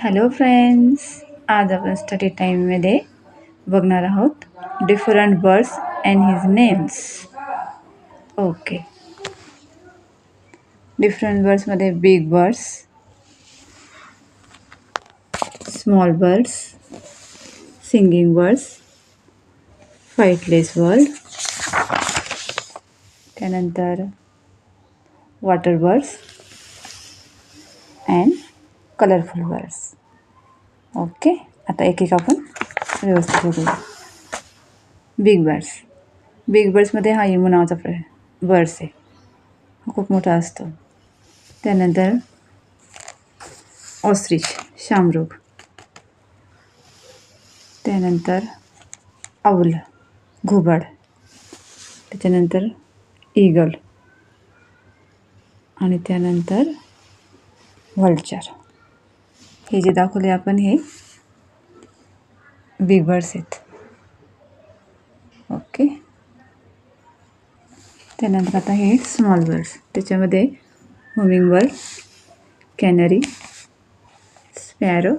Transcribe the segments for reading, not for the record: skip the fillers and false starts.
Hello friends, आज आपण study टाईममध्ये बघणार आहोत different birds and his names. Okay, different बर्ड्समध्ये big birds, small birds, singing birds, flightless bird, त्यानंतर water birds and colourful birds. Okay, आता एक एक आपण व्यवस्थित बघूया. बिग बर्ड्समध्ये हा इमू नावाचा बर्ड्स आहे. हा खूप मोठा असतो. त्यानंतर ऑस्ट्रिच, शामरुग. त्यानंतर आऊल, घुबड. त्याच्यानंतर ईगल आणि त्यानंतर व्हल्चर. हे जे दाखवले आपण हे बिग बर्ड्स आहेत. ओके, त्यानंतर आता हे स्मॉल बर्ड्स. त्याच्यामध्ये हुमिंग बर्ड, कॅनरी, स्पॅरो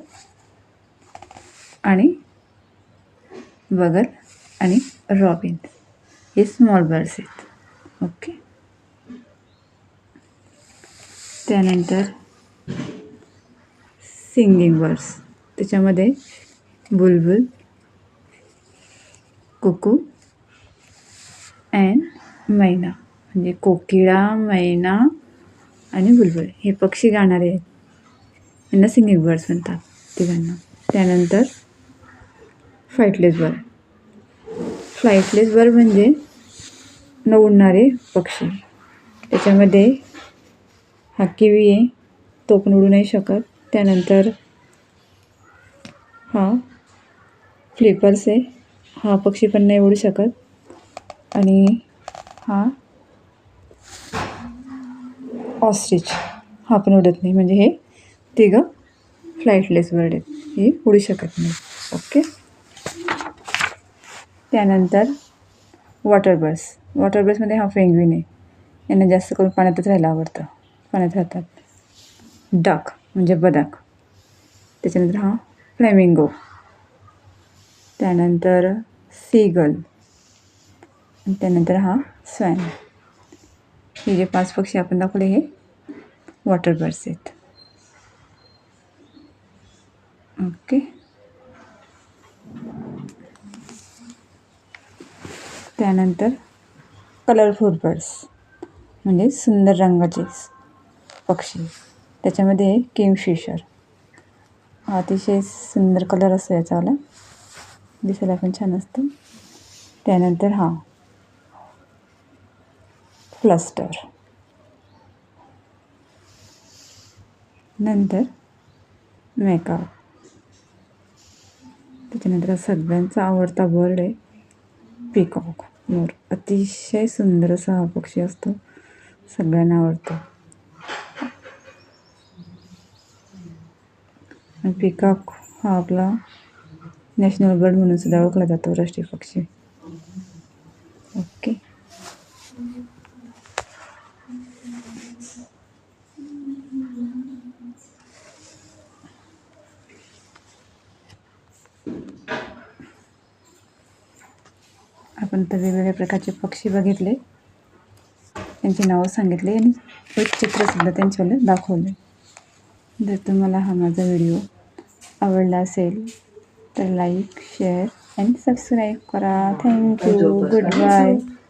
आणि बगल आणि रॉबिन. हे स्मॉल बर्ड्स आहेत. ओके, त्यानंतर सिंगिंग बर्ड्स. त्याच्यामध्ये बुलबुल, कुकू अँड मैना. म्हणजे कोकिळा, मैना आणि बुलबुल हे पक्षी गाणारे आहेत. यांना सिंगिंग बर्ड्स म्हणतात तिघांना. त्यानंतर फ्लाइटलेस बर्ड म्हणजे न उडणारे पक्षी. त्याच्यामध्ये हा किवी आहे, तो पण उडू नाही शकत. त्यानंतर हा फ्लिपर्स आहे, हा पक्षी पण नाही उडू शकत. आणि हा ऑस्ट्रिच, हा पण उडत नाही. म्हणजे हे तिघं फ्लाइटलेस बर्ड आहेत, हे उडू शकत नाही. ओके, त्यानंतर वॉटर बर्ड्समध्ये हा पेंग्विन आहे. यांना जास्त करून पाण्यातच राहायला आवडतं, पाण्यात राहतात. डक म्हणजे बदक. त्याच्यानंतर हा फ्लेमिंगो. त्यानंतर सीगल. त्यानंतर हा स्वॅन. हे जे 5 पक्षी आपण दाखवले हे वॉटर बर्ड्स आहेत. ओके, त्यानंतर कलरफुल बर्ड्स म्हणजे सुंदर रंगाचे पक्षी. त्याच्यामध्ये किंगफिशर. हा अतिशय सुंदर कलर असतो याचावाला, दिसायला पण छान असतं. त्यानंतर हा फ्लस्टर. नंतर मेकआप. त्याच्यानंतर सगळ्यांचा आवडता बर्ड आहे पिकॉक, मोर. अतिशय सुंदर असा हा पक्षी असतो, सगळ्यांना आवडतो. पिकॉक हा आपला नॅशनल बर्ड म्हणून सुद्धा ओळखला जातो, राष्ट्रीय पक्षी. ओके, आपण तर वेगवेगळ्या प्रकारचे पक्षी बघितले, त्यांची नावं सांगितले आणि एक चित्रसुद्धा त्यांच्याला दाखवले. जर तुम्हाला हा माझा व्हिडिओ आवडला असेल तर लाईक, शेअर अँड सबस्क्राईब करा. थँक्यू. Good bye.